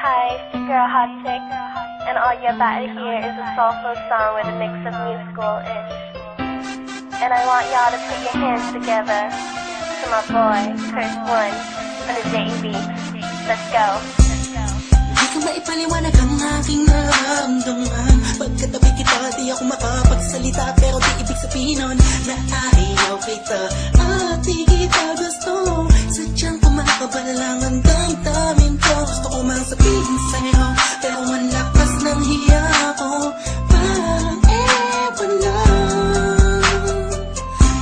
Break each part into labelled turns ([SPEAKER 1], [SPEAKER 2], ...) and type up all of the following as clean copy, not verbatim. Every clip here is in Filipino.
[SPEAKER 1] Hi, it's your girl Hot Chick, and all you're about to hear is a soulful song with a mix of musical-ish. And I want y'all to put your hands together to my boy, Curse One, on the JEB. Let's go.
[SPEAKER 2] Di ka maipaliwanag ang aking nararamdaman. Pagkatabi kita, di ako makapagsalita, pero di ibig sabihin nun na ayaw kita at di kita gusto. Sadyang kumakabalang ang damdamin ko. Gusto ko mang sabihin sa'yo, pero ang lakas ng hiya ko. Parang ewan lang.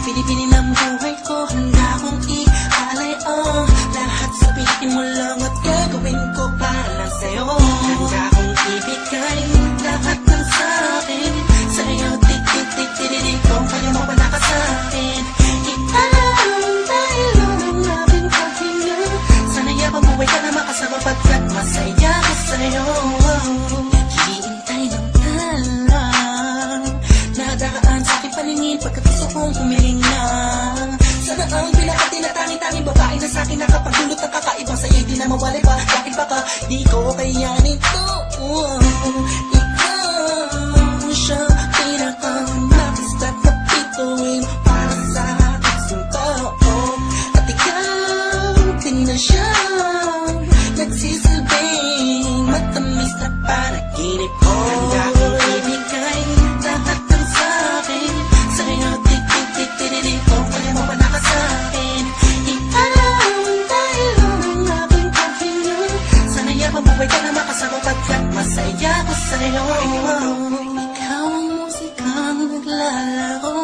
[SPEAKER 2] Pinipili ng buhay ko, handa akong ialay ang lahat. Sabihin mo lang at gagawin ko para lang sa'yo. Handa akong ibigay lahat ng sa'kin sa'yo. Tik-tik-tik-tik-tik kung kaya mo wala ka sa'kin. Ialam dahil ang aking paghinga. Sana'y mabuhay ka na makasama pagkat masaya ko sa'yo. Hihintay ng talang nadaraan sa aking paningin pagkat gusto kong humiling na. Sana ang pinakati na tanging-tanging babae na sa'kin nakapagdulot ng kakaibang sa'yo di na mawalay pa. Bakit baka di ko kayanin to? Ikaw siyang pinaka-nais at napituin para sa ating tao. At ikaw din na siyang nagsisilbing matamis na panaginip ko. Handa kong ibigay lahat ng sa'kin sa'yo. Tik-tik-tik-tik-tik kung kaya mo wala ka sa'kin. Ialam dahil ang aking paghinga. Sana'y mabuhay ka na makasama pagkat masaya ko sa'yo. Ikaw ang musikang naglalaro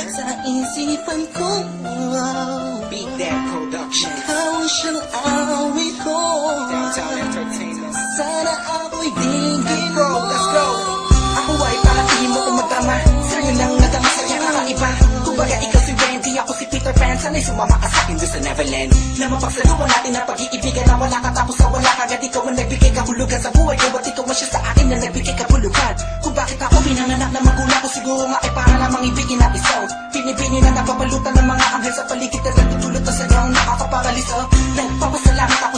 [SPEAKER 2] sa isipan ko.
[SPEAKER 3] Beat That Production.
[SPEAKER 2] Ikaw ang siyang awit ko.
[SPEAKER 3] Downtown Entertainment.
[SPEAKER 2] Sana ako'y digin
[SPEAKER 3] Bro,
[SPEAKER 2] mo.
[SPEAKER 3] let's go. Ako ay paratingin mo kung magtama. Sa'yo lang nadama sa'yo kakaiba. Kumbaga ikaw si Wendy, ako si Peter Pan. Sana'y sumama ka sa'kin doon sa Neverland. Na mapagsaluhan natin ang pag-iibigan na wala ka tapos sa wala kagad. Ikaw ang nagbigay kahulugan sa buhay ko. Ba't ikaw ang siya sa akin na nagbigay kahulugan? Kung bakit ako pinanganak na magulang ko, siguro nga ay para lamang ibigin na isaw. Pinipini na napapalutan ng mga anghel sa paligid na nagtutulot na sa ground nakakaparalisa. Nagpapasalamat ako